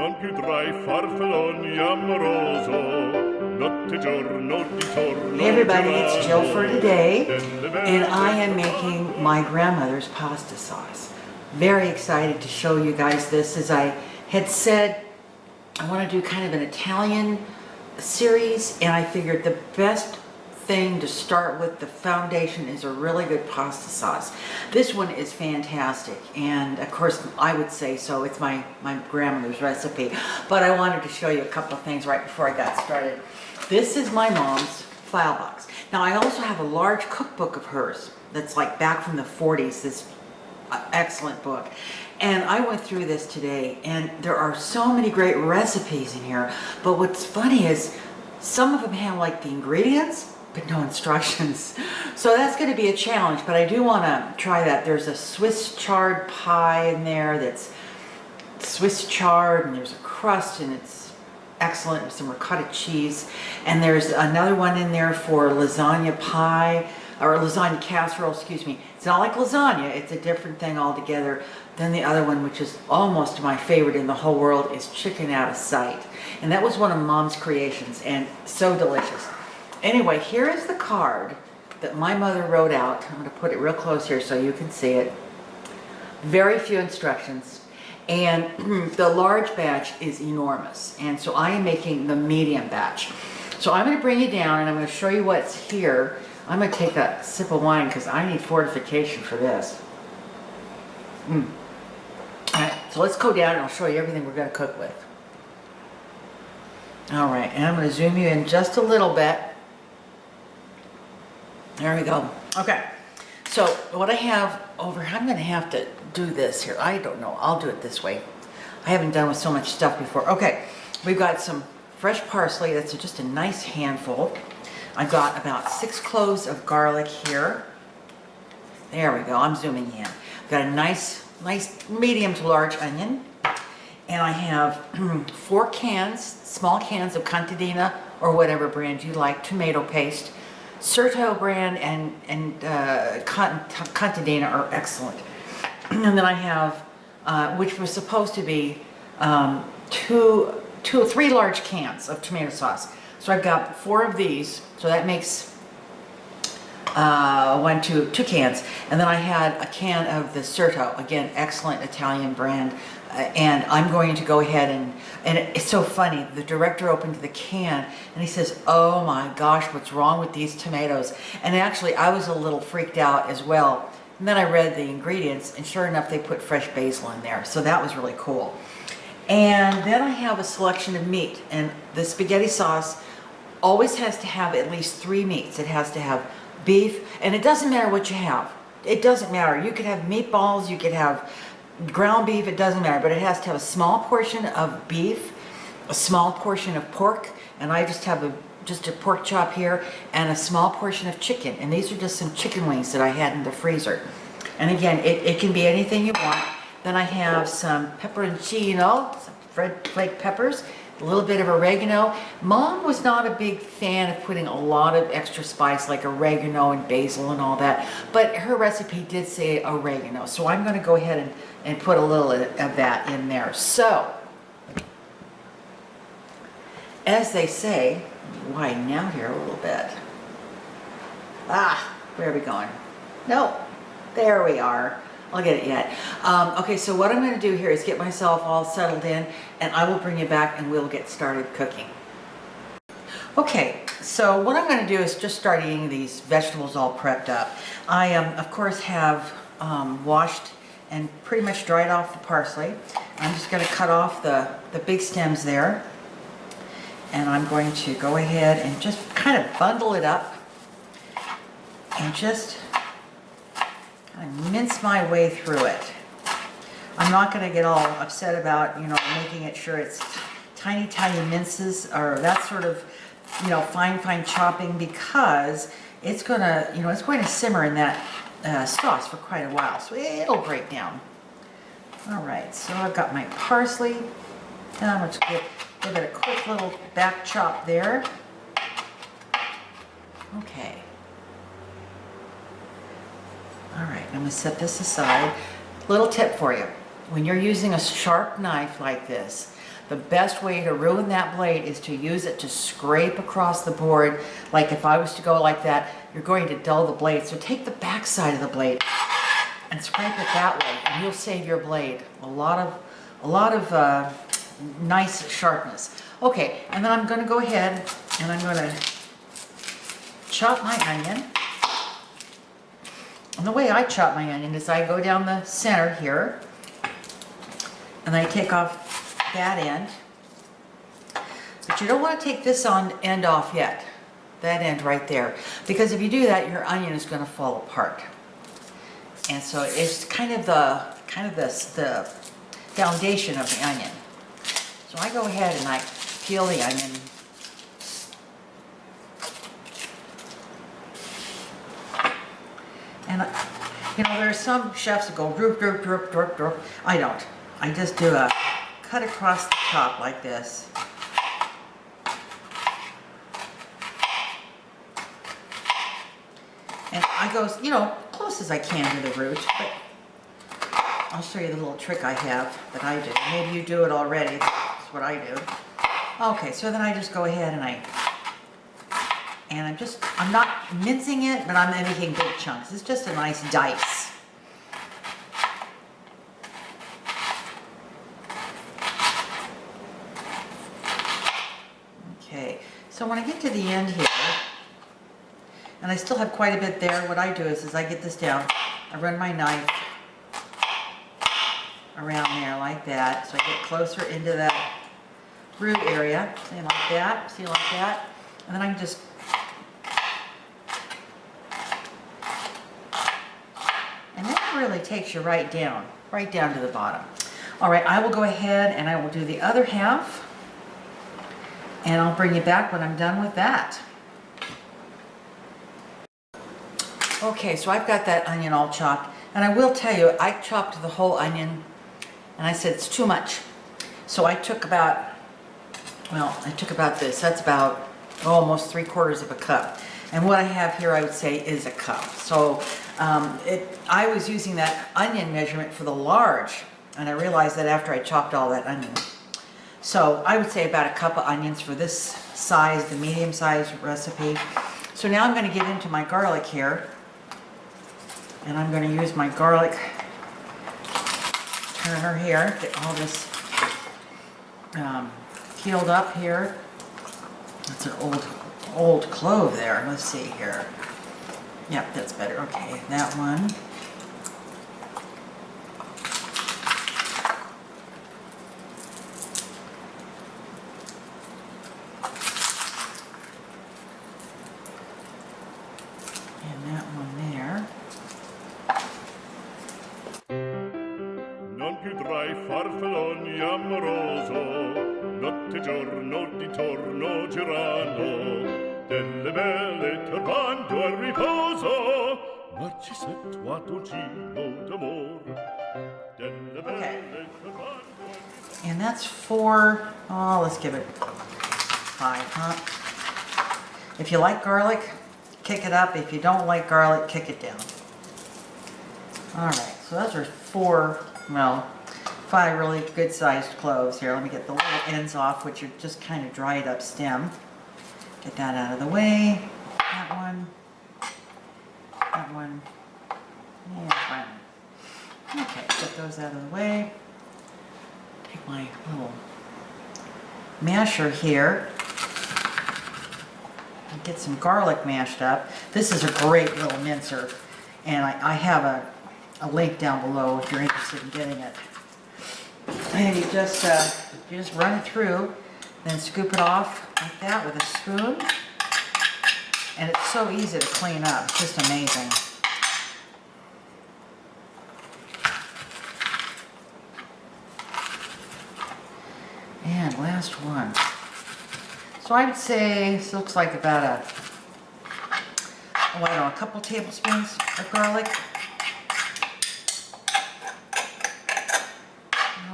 non più tra I farfalloni amoroso, notte giorno di torno. Hey everybody, it's Jill for today, and I am making my grandmother's pasta sauce. Very excited to show you guys this. As I had said, I want to do kind of an Italian series, and I figured the best thing to start with, the foundation, is a really good pasta sauce. This one is fantastic, and of course I would say so. It's my grandmother's recipe, but I wanted to show you a couple of things right before I got started. This is my mom's file box. Now I also have a large cookbook of hers that's like back from the 40s, this excellent book. And I went through this today, and there are so many great recipes in here, but what's funny is some of them have like the ingredients but no instructions. So that's going to be a challenge, but I do want to try that. There's a Swiss chard pie in there that's Swiss chard, and there's a crust, and it's excellent with some ricotta cheese. And there's another one in there for lasagna pie, or lasagna casserole, excuse me. It's not like lasagna, it's a different thing altogether. Then the other one, which is almost my favorite in the whole world, is chicken out of sight. And that was one of Mom's creations, and so delicious. Anyway, here is the card that my mother wrote out. I'm going to put it real close here so you can see it. Very few instructions. And the large batch is enormous. And so I am making the medium batch. So I'm going to bring you down and I'm going to show you what's here. I'm going to take a sip of wine because I need fortification for this. All right, so let's go down and I'll show you everything we're going to cook with. All right, and I'm going to zoom you in just a little bit. There we go. Okay, so what I have over here, I'm going to have to do this here. I don't know. I'll do it this way. I haven't done with so much stuff before. Okay, we've got some fresh parsley. That's just a nice handful. I've got about 6 cloves of garlic here. There we go. I'm zooming in. I've got a nice medium to large onion. And I have 4 cans, small cans of contadina or whatever brand you like, tomato paste. Certo brand and contadina are excellent. And then I have, which was supposed to be 3 large cans of tomato sauce. So I've got 4 of these, so that makes 2 cans. And then I had a can of the Certo, again, excellent Italian brand. And I'm going to go ahead and it's so funny, the director opened the can and he says, oh my gosh, what's wrong with these tomatoes? And actually I was a little freaked out as well. And then I read the ingredients, and sure enough they put fresh basil in there, so that was really cool. And then I have a selection of meat, and the spaghetti sauce always has to have at least 3 meats. It has to have beef, and it doesn't matter what you have. It doesn't matter. You could have meatballs, you could have ground beef, it doesn't matter, but it has to have a small portion of beef, a small portion of pork, and I just have just a pork chop here, and a small portion of chicken. And these are just some chicken wings that I had in the freezer. And again, it can be anything you want. Then I have some pepperoncino, some red flake peppers, a little bit of oregano. Mom was not a big fan of putting a lot of extra spice like oregano and basil and all that, but her recipe did say oregano, so I'm going to go ahead and put a little of that in there. So, as they say, widen out here a little bit. Where are we going? No, there we are. I'll get it yet. Okay, so what I'm going to do here is get myself all settled in, and I will bring you back and we'll get started cooking. Okay, so what I'm going to do is just start eating these vegetables all prepped up. I, of course, have washed and pretty much dried off the parsley. I'm just going to cut off the big stems there. And I'm going to go ahead and just kind of bundle it up and just kind of mince my way through it. I'm not going to get all upset about, making it sure it's tiny minces or that sort of, fine chopping, because it's going to, it's going to simmer in that sauce for quite a while, so it'll break down. All right, so I've got my parsley, and I'm going to give it a quick little back chop there. Okay. All right, I'm going to set this aside. Little tip for you. When you're using a sharp knife like this, The best way to ruin that blade is to use it to scrape across the board. Like if I was to go like that, you're going to dull the blade. So take the back side of the blade and scrape it that way, and you'll save your blade a lot of nice sharpness. Okay, and then I'm going to go ahead and I'm going to chop my onion. And the way I chop my onion is I go down the center here, and I take off that end. But you don't want to take this end off yet, that end right there, because if you do that, your onion is going to fall apart. And so it's kind of the foundation of the onion. So I go ahead and I peel the onion. And you know, there are some chefs that go droop, droop, droop, droop, droop. I don't. I just do a cut across the top like this. And I go, you know, close as I can to the root, but I'll show you the little trick I have that I do. Maybe you do it already. That's what I do. Okay, so then I just go ahead and I'm not mincing it, but I'm making big chunks. It's just a nice dice. Okay, so when I get to the end here, and I still have quite a bit there, what I do is I get this down, I run my knife around there like that, so I get closer into that root area, see like that, and then I can just and that really takes you right down to the bottom. All right, I will go ahead and I will do the other half, and I'll bring you back when I'm done with that. Okay, so I've got that onion all chopped, and I will tell you, I chopped the whole onion, and I said it's too much. So I took about this. That's about almost 3/4 of a cup. And what I have here, I would say, is a cup. So I was using that onion measurement for the large, and I realized that after I chopped all that onion. So I would say about a cup of onions for this size, the medium-sized recipe. So now I'm going to get into my garlic here. And I'm going to use my garlic turner here, get all this peeled up here. That's an old clove there. Let's see here. Yep, that's better. Okay, that one. And that one there. Non più tra i farfalloni amoroso, notte e giorno di torno girano, delle belle turbando al riposo, Narcisetto a dolcino d'amor, delle belle turbando al riposo. And that's 4, oh, let's give it 5, huh? If you like garlic, kick it up. If you don't like garlic, kick it down. All right, so those are 5 really good-sized cloves here. Let me get the little ends off, which are just kind of dried up stem. Get that out of the way. That one, and that one. Okay, get those out of the way. Take my little masher here and get some garlic mashed up. This is a great little mincer, and I have a link down below if you're interested in getting it. And you just run it through, then scoop it off like that with a spoon. And it's so easy to clean up, it's just amazing. And last one. So I would say this looks like about a couple tablespoons of garlic.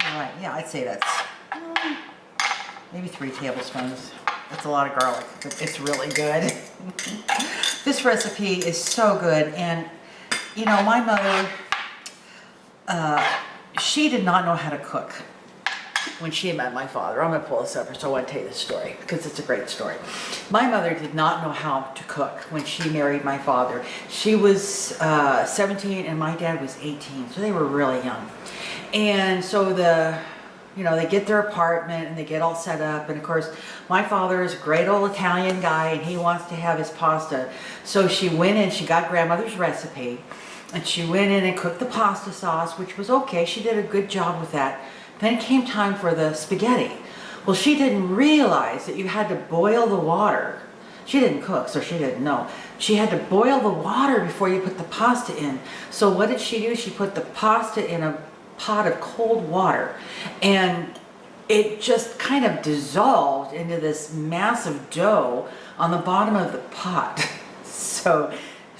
Alright, yeah, I'd say that's maybe 3 tablespoons. That's a lot of garlic, but it's really good. This recipe is so good, and you know, my mother, she did not know how to cook. when she met my father. I'm going to pull this up, so I want to tell you this story because it's a great story. My mother did not know how to cook when she married my father. She was 17 and my dad was 18, so they were really young. And so they get their apartment and they get all set up, and of course my father is a great old Italian guy and he wants to have his pasta. So she went in, she got grandmother's recipe, and she went in and cooked the pasta sauce, which was okay. She did a good job with that. Then it came time for the spaghetti. Well, she didn't realize that you had to boil the water. She didn't cook, so she didn't know. She had to boil the water before you put the pasta in. So what did she do? She put the pasta in a pot of cold water, and it just kind of dissolved into this massive dough on the bottom of the pot. So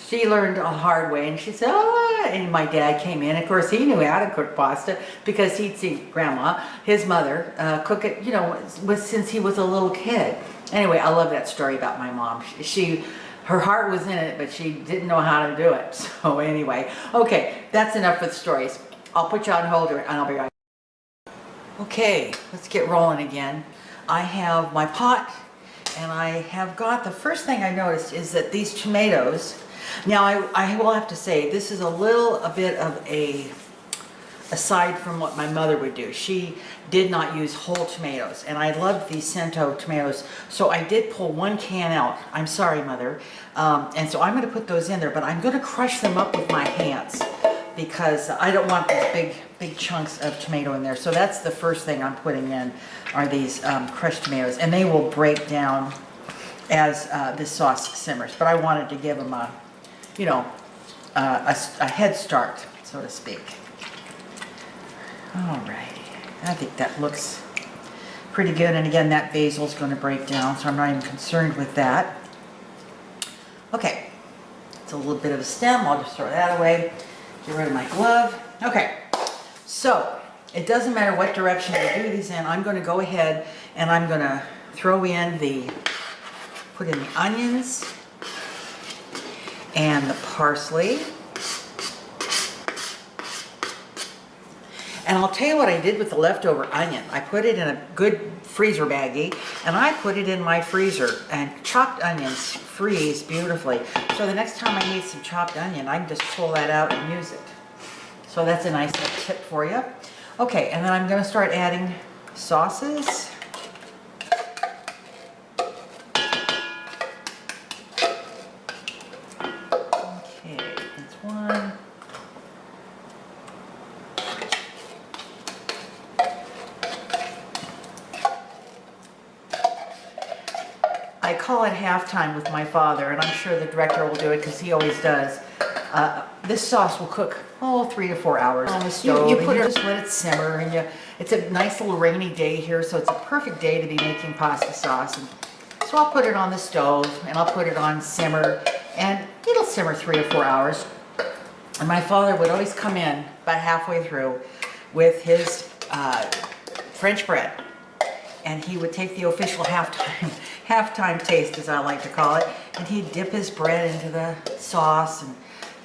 she learned a hard way, and she said, oh, and my dad came in. Of course, he knew how to cook pasta because he'd seen grandma, his mother, cook it, since he was a little kid. Anyway, I love that story about my mom. Her heart was in it, but she didn't know how to do it. So anyway, okay, that's enough with stories. I'll put you on hold and I'll be right back. Okay, let's get rolling again. I have my pot, and I have got, the first thing I noticed is that these tomatoes, now I will have to say, this is a bit of aside from what my mother would do. She did not use whole tomatoes, and I loved these Cento tomatoes, so I did pull one can out. I'm sorry, Mother. And so I'm going to put those in there, but I'm going to crush them up with my hands because I don't want these big chunks of tomato in there. So that's the first thing I'm putting in, are these crushed tomatoes, and they will break down as this sauce simmers. But I wanted to give them a head start, so to speak. Alrighty, I think that looks pretty good. And again, that basil is going to break down, so I'm not even concerned with that. Okay, it's a little bit of a stem. I'll just throw that away. Get rid of my glove. Okay, so it doesn't matter what direction I do these in. I'm going to go ahead and I'm going to put in the onions and the parsley. And I'll tell you what I did with the leftover onion. I put it in a good freezer baggie, and I put it in my freezer, and chopped onions freeze beautifully. So the next time I need some chopped onion, I can just pull that out and use it. So that's a nice little tip for you. Okay, and then I'm going to start adding sauces. Okay, that's one. I call it halftime with my father, and I'm sure the director will do it because he always does. This sauce will cook 3 to 4 hours on the stove. You put it, just let it simmer, and it's a nice little rainy day here, so it's a perfect day to be making pasta sauce. And so I'll put it on the stove, and I'll put it on simmer, and it'll simmer 3 to 4 hours. And my father would always come in about halfway through with his French bread, and he would take the official halftime taste, as I like to call it, and he'd dip his bread into the sauce, and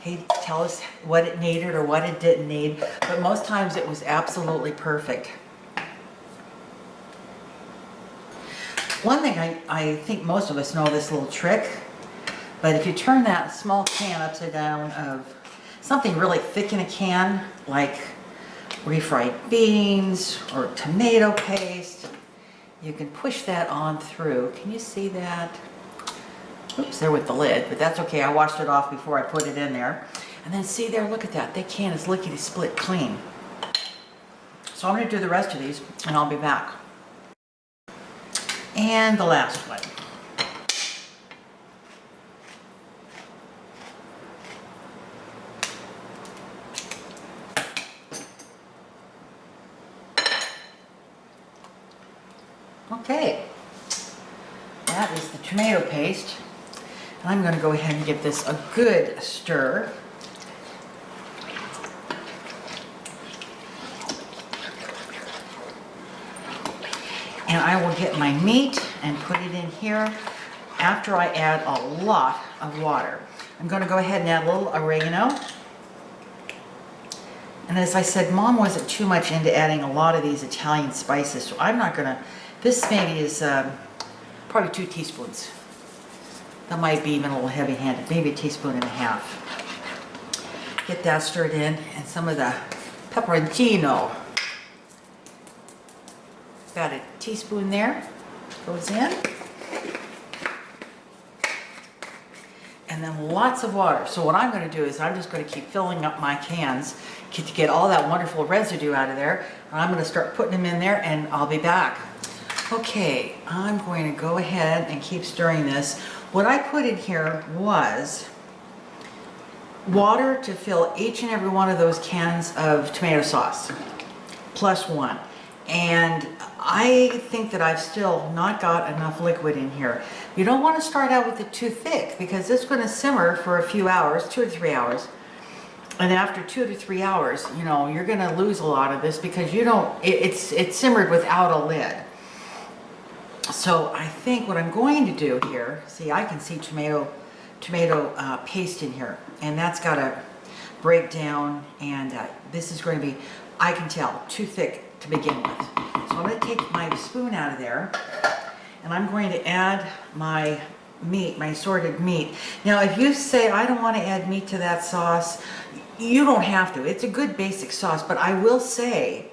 he'd tell us what it needed or what it didn't need, but most times it was absolutely perfect. One thing, I think most of us know this little trick, but if you turn that small can upside down of something really thick in a can, like refried beans or tomato paste, you can push that on through. Can you see that? Oops, there with the lid, but that's okay. I washed it off before I put it in there. And then see there, look at that. That can is lickety split clean. So I'm going to do the rest of these, and I'll be back. And the last one. Okay, that is the tomato paste. And I'm going to go ahead and give this a good stir. And I will get my meat and put it in here after I add a lot of water. I'm going to go ahead and add a little oregano. And And as I said, Mom wasn't too much into adding a lot of these Italian spices, so I'm not gonna, this maybe is probably 2 teaspoons. That might be even a little heavy-handed, maybe a teaspoon and a half. Get that stirred in, and some of the pepperoncino. About a teaspoon there, goes in. And then lots of water. So what I'm going to do is I'm just going to keep filling up my cans to get all that wonderful residue out of there. And I'm going to start putting them in there, and I'll be back. Okay, I'm going to go ahead and keep stirring this. What I put in here was water to fill each and every one of those cans of tomato sauce, +1. And I think that I've still not got enough liquid in here. You don't want to start out with it too thick, because it's going to simmer for a few hours, 2 to 3 hours. And after 2 to 3 hours, you know, you're going to lose a lot of this because you don't, it's simmered without a lid. So I think what I'm going to do here, see, I can see tomato paste in here, and that's got to break down, and this is going to be, I can tell, too thick to begin with. So I'm going to take my spoon out of there, and I'm going to add my meat, my assorted meat. Now, if you say, I don't want to add meat to that sauce, you don't have to. It's a good basic sauce, but I will say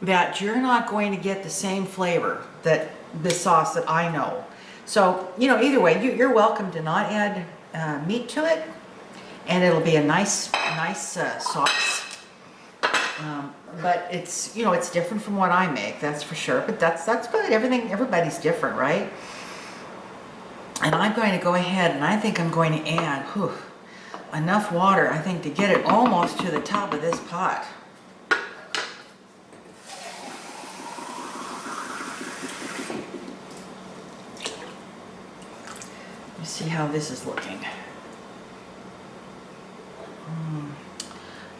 that you're not going to get the same flavor that the sauce that I know. So, you know, either way, you're welcome to not add meat to it, and it'll be a nice sauce. But it's, you know, it's different from what I make, that's for sure. But that's good. Everybody's different, right? And I'm going to go ahead, and I think I'm going to add enough water, I think, to get it almost to the top of this pot. Let me see how this is looking.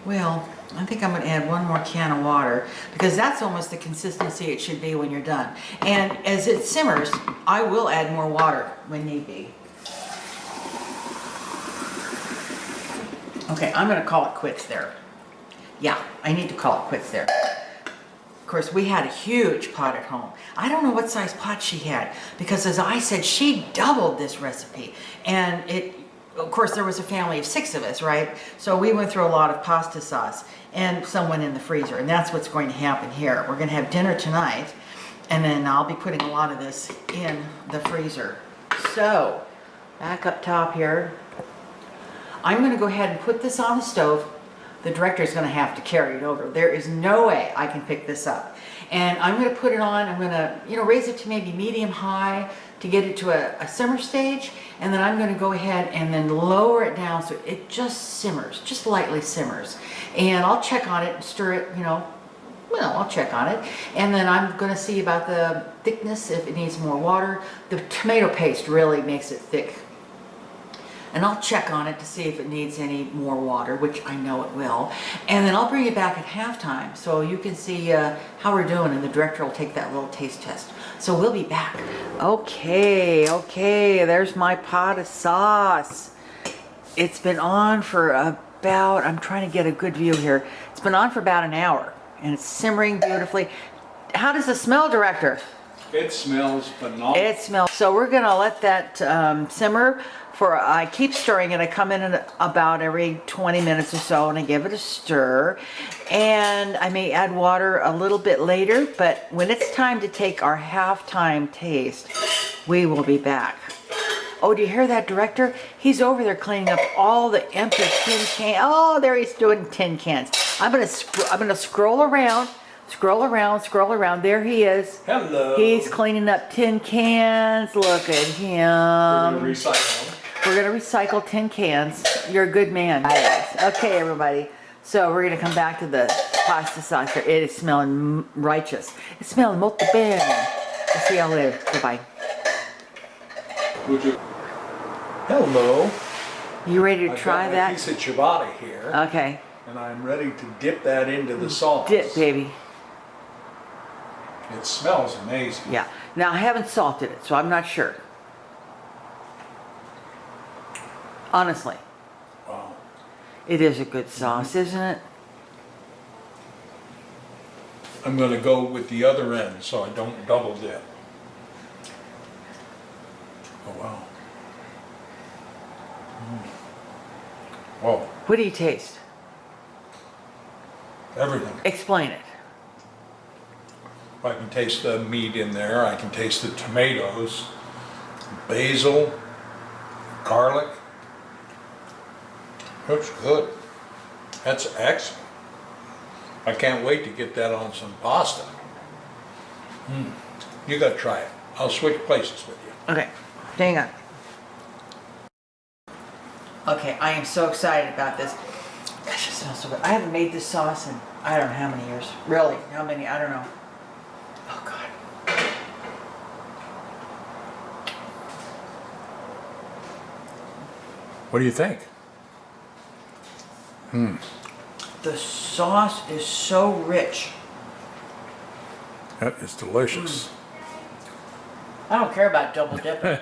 Well, I think I'm going to add 1 more can of water, because that's almost the consistency it should be when you're done. And as it simmers, I will add more water when need be. Okay, I'm going to call it quits there. Yeah, I need to call it quits there. Of course, we had a huge pot at home. I don't know what size pot she had, because as I said, she doubled this recipe. And of course, there was a family of 6 of us, right? So we went through a lot of pasta sauce, and some went in the freezer, and that's what's going to happen here. We're going to have dinner tonight, and then I'll be putting a lot of this in the freezer. So, back up top here, I'm going to go ahead and put this on the stove. The director's going to have to carry it over. There is no way I can pick this up. And I'm going to put it on, I'm going to, you know, raise it to maybe medium-high to get it to a simmer stage, and then I'm going to go ahead and then lower it down so it just simmers, just lightly simmers. And I'll check on it and stir it, you know, well, I'll check on it. And then I'm going to see about the thickness, if it needs more water. The tomato paste really makes it thick. And I'll check on it to see if it needs any more water, which I know it will. And then I'll bring it back at halftime so you can see how we're doing, and the director will take that little taste test. So we'll be back. Okay, there's my pot of sauce. It's been on for about, I'm trying to get a good view here. It's been on for about an hour, and it's simmering beautifully. How does it smell, director? It smells phenomenal. It smells. So we're gonna let that simmer for, I keep stirring it. I come in at about every 20 minutes or so, and I give it a stir. And I may add water a little bit later, but when it's time to take our halftime taste, we will be back. Oh, do you hear that, director? He's over there cleaning up all the empty tin cans. Oh, there he's doing tin cans. I'm gonna scroll around. Scroll around. There he is. Hello. He's cleaning up tin cans. Look at him. We're going to recycle them. We're going to recycle tin cans. You're a good man. Yes. Okay, everybody. So we're going to come back to the pasta sauce here. It is smelling righteous. It's smelling molto bene. Let's see how later. Goodbye. Hello. You ready to I've try got my that? piece of ciabatta here. Okay. And I'm ready to dip that into the sauce. Dip, baby. It smells amazing. Yeah. Now, I haven't salted it, so I'm not sure. Honestly. Wow. It is a good sauce, isn't it? I'm gonna go with the other end so I don't double dip. Oh, wow. Whoa, What do you taste? everything. Explain it. I can taste the meat in there, I can taste the tomatoes, basil, garlic. That's good. That's excellent. I can't wait to get that on some pasta. You gotta try it. I'll switch places with you. Okay, hang on. Okay, I am so excited about this. Gosh, it smells so good. I haven't made this sauce in I don't know how many years. Really, how many? I don't know. Oh God. What do you think? The sauce is so rich. That is delicious. I don't care about double dipping.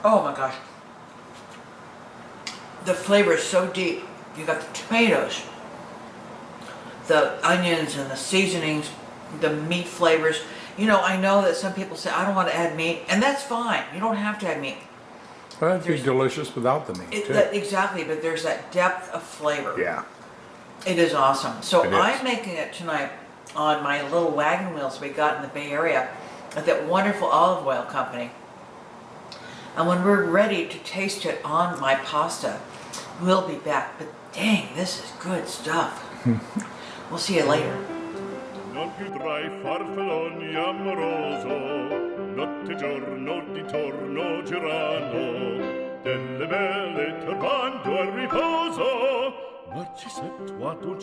Oh my gosh. The flavor is so deep. You got the tomatoes, the onions and the seasonings, the meat flavors. You know, I know that some people say, I don't want to add meat, and that's fine. You don't have to add meat. Well, that'd be delicious without the meat, too. Exactly, but there's that depth of flavor. Yeah. It is awesome. So It is. I'm making it tonight on my little wagon wheels we got in the Bay Area at that wonderful olive oil company. And when we're ready to taste it on my pasta, we'll be back. But dang, this is good stuff. We'll see you later. Non più tra i farfalloni amoroso, notte e giorno di torno girano, delle belle turbando al riposo, ma ci sei tu